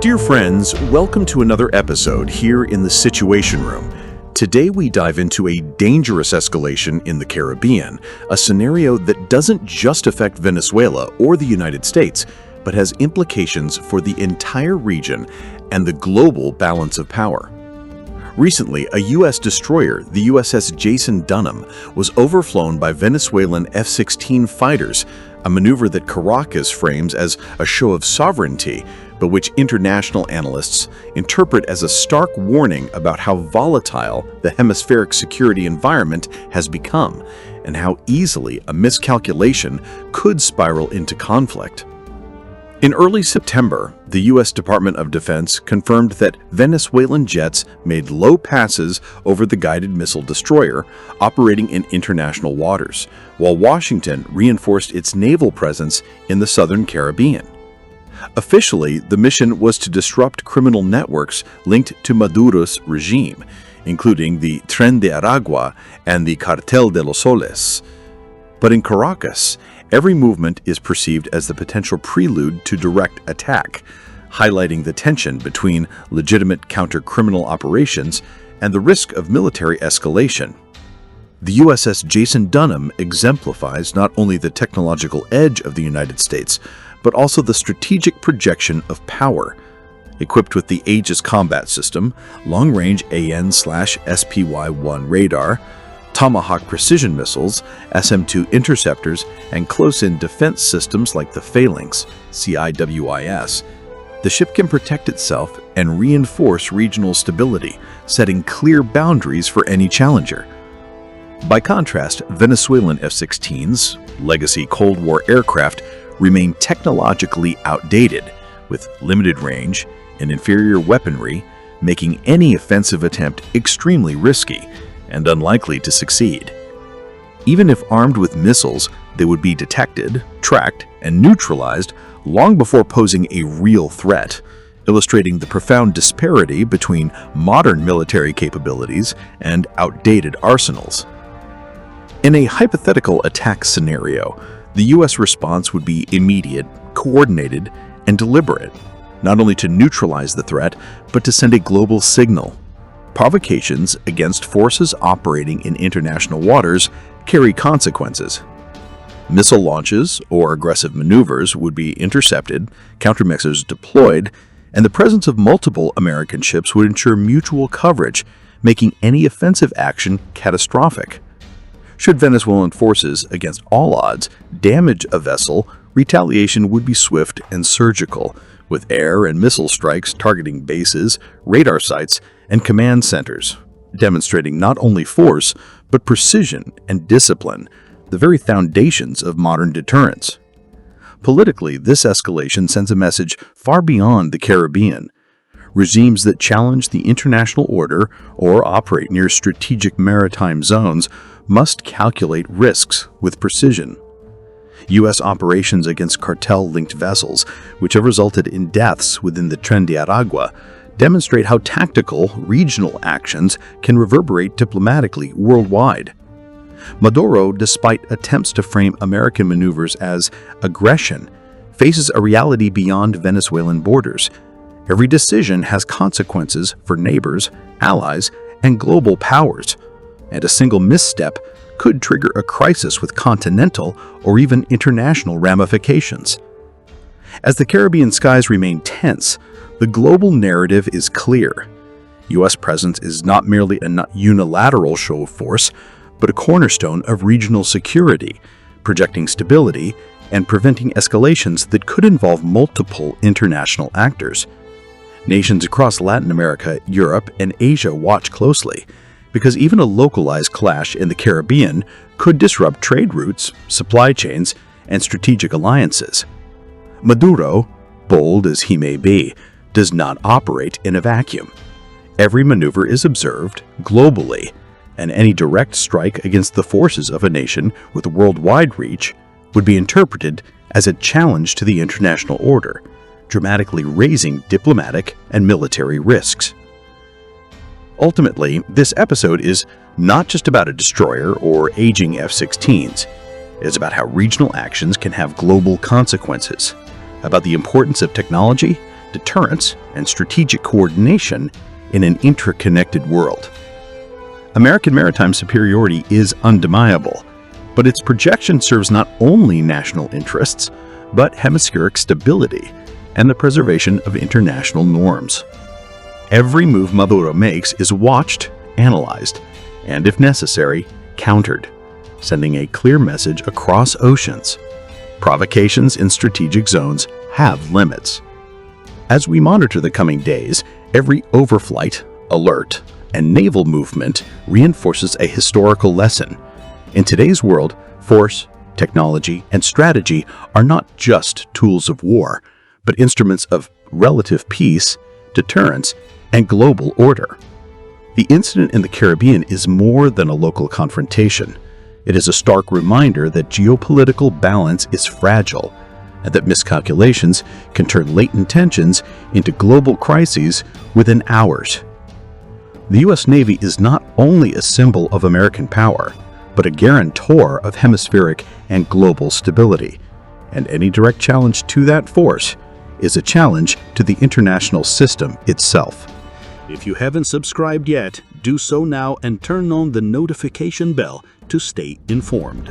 Dear friends, welcome to another episode here in the Situation Room. Today we dive into a dangerous escalation in the Caribbean, a scenario that doesn't just affect Venezuela or the United States, but has implications for the entire region and the global balance of power. Recently, a U.S. destroyer, the USS Jason Dunham, was overflown by Venezuelan F-16 fighters, a maneuver that Caracas frames as a show of sovereignty, but which international analysts interpret as a stark warning about how volatile the hemispheric security environment has become and how easily a miscalculation could spiral into conflict. In early September, the U.S. Department of Defense confirmed that Venezuelan jets made low passes over the guided missile destroyer operating in international waters, while Washington reinforced its naval presence in the southern Caribbean. Officially, the mission was to disrupt criminal networks linked to Maduro's regime, including the Tren de Aragua and the Cartel de los Soles. But in Caracas, every movement is perceived as the potential prelude to direct attack, highlighting the tension between legitimate counter-criminal operations and the risk of military escalation. The USS Jason Dunham exemplifies not only the technological edge of the United States, but also the strategic projection of power. Equipped with the Aegis combat system, long-range AN/SPY-1 radar, Tomahawk precision missiles, SM-2 interceptors, and close-in defense systems like the Phalanx, CIWIS, the ship can protect itself and reinforce regional stability, setting clear boundaries for any challenger. By contrast, Venezuelan F-16s, legacy Cold War aircraft, remain technologically outdated, with limited range and inferior weaponry, making any offensive attempt extremely risky and unlikely to succeed. Even if armed with missiles, they would be detected, tracked, and neutralized long before posing a real threat, illustrating the profound disparity between modern military capabilities and outdated arsenals. In a hypothetical attack scenario, the U.S. response would be immediate, coordinated, and deliberate, not only to neutralize the threat, but to send a global signal. Provocations against forces operating in international waters carry consequences. Missile launches or aggressive maneuvers would be intercepted, countermeasures deployed, and the presence of multiple American ships would ensure mutual coverage, making any offensive action catastrophic. Should Venezuelan forces, against all odds, damage a vessel, retaliation would be swift and surgical, with air and missile strikes targeting bases, radar sites, and command centers, demonstrating not only force, but precision and discipline, the very foundations of modern deterrence. Politically, this escalation sends a message far beyond the Caribbean. Regimes that challenge the international order or operate near strategic maritime zones must calculate risks with precision. U.S. operations against cartel-linked vessels, which have resulted in deaths within the Tren de Aragua, demonstrate how tactical, regional actions can reverberate diplomatically worldwide. Maduro, despite attempts to frame American maneuvers as aggression, faces a reality beyond Venezuelan borders. Every decision has consequences for neighbors, allies, and global powers, and a single misstep could trigger a crisis with continental or even international ramifications. As the Caribbean skies remain tense, the global narrative is clear. U.S. presence is not merely a unilateral show of force, but a cornerstone of regional security, projecting stability and preventing escalations that could involve multiple international actors. Nations across Latin America, Europe, and Asia watch closely, because even a localized clash in the Caribbean could disrupt trade routes, supply chains, and strategic alliances. Maduro, bold as he may be, does not operate in a vacuum. Every maneuver is observed globally, and any direct strike against the forces of a nation with worldwide reach would be interpreted as a challenge to the international order, dramatically raising diplomatic and military risks. Ultimately, this episode is not just about a destroyer or aging F-16s. It's about how regional actions can have global consequences, about the importance of technology, deterrence, and strategic coordination in an interconnected world. American maritime superiority is undeniable, but its projection serves not only national interests, but hemispheric stability and the preservation of international norms. Every move Maduro makes is watched, analyzed, and if necessary, countered, sending a clear message across oceans. Provocations in strategic zones have limits. As we monitor the coming days, every overflight, alert, and naval movement reinforces a historical lesson. In today's world, force, technology, and strategy are not just tools of war, but instruments of relative peace, deterrence, and global order. The incident in the Caribbean is more than a local confrontation. It is a stark reminder that geopolitical balance is fragile, and that miscalculations can turn latent tensions into global crises within hours. The U.S. Navy is not only a symbol of American power, but a guarantor of hemispheric and global stability, and any direct challenge to that force is a challenge to the international system itself. If you haven't subscribed yet, do so now and turn on the notification bell to stay informed.